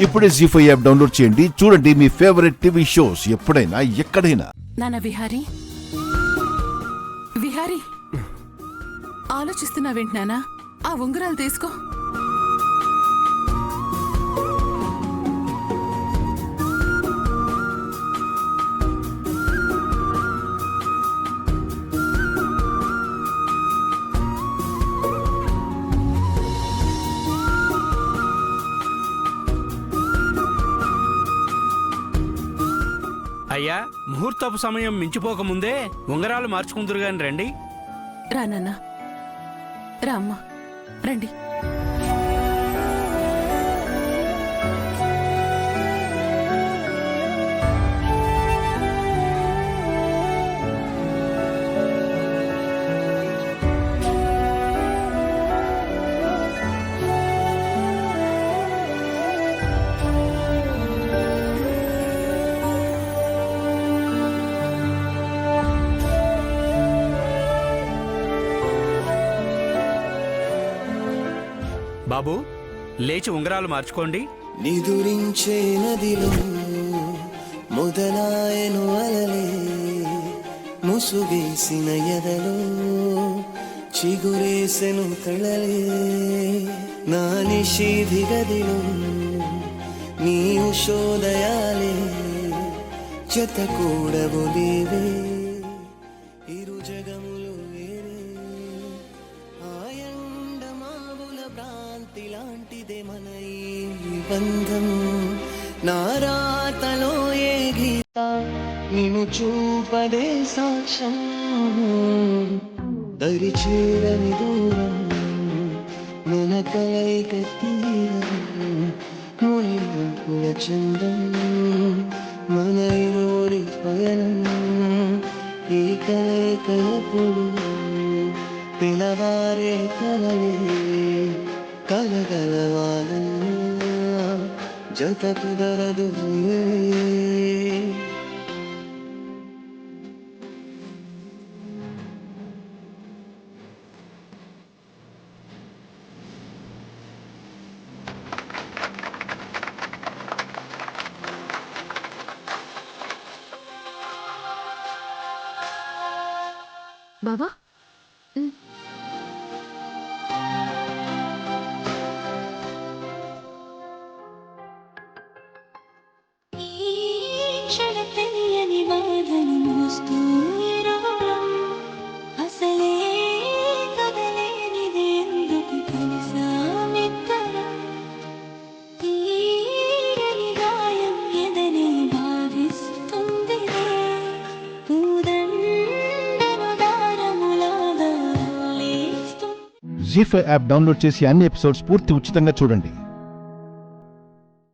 ఇప్పుడే జీ5 app download చేయండి. చూడండి మీ ఫేవరెట్ టీవీ షోస్ ఎప్పుడైనా ఎక్కడైనా. నాన్న విహారీ, విహారీ ఆలోచిస్తున్నావేంటి నాన్న? ఆ ఉంగరాలు తీసుకో. అయ్యా, ముహూర్తపు సమయం మించిపోకముందే ఉంగరాలు మార్చుకుందరు గాని రండి. రా నాన్న, రా అమ్మా, రండి. బాబు, లేచి ఉంగరాలు మార్చుకోండి. నిదురించే నదిలో మొదలాయను అలలే, ముసుగేసిన ఎదలో చిగురేసెను కళలే. నా నిషేధి గదిలో నీ ఉషోదయాలే జత కూడవు దేవే. ఇరు జగములు వేరే ఆయండమావుల భ్రాంతి లాంటిదే మన ఈ బంధం. నారాతలో ఏ గీత నిన్ను చూపదే సాక్ష్యం. దరి చేరని దూరం మన కలయిక తీరం. మునిపుల చందం మన ఇరువురి పయనం. ఈ కలయిక ఎప్పుడు పిలవారే కలలే కలగలవాలన్నా జత కుదరదు. బావా, జీ5 యాప్ డౌన్లోడ్ చేసి అన్ని ఎపిసోడ్స్ పూర్తి ఉచితంగా చూడండి.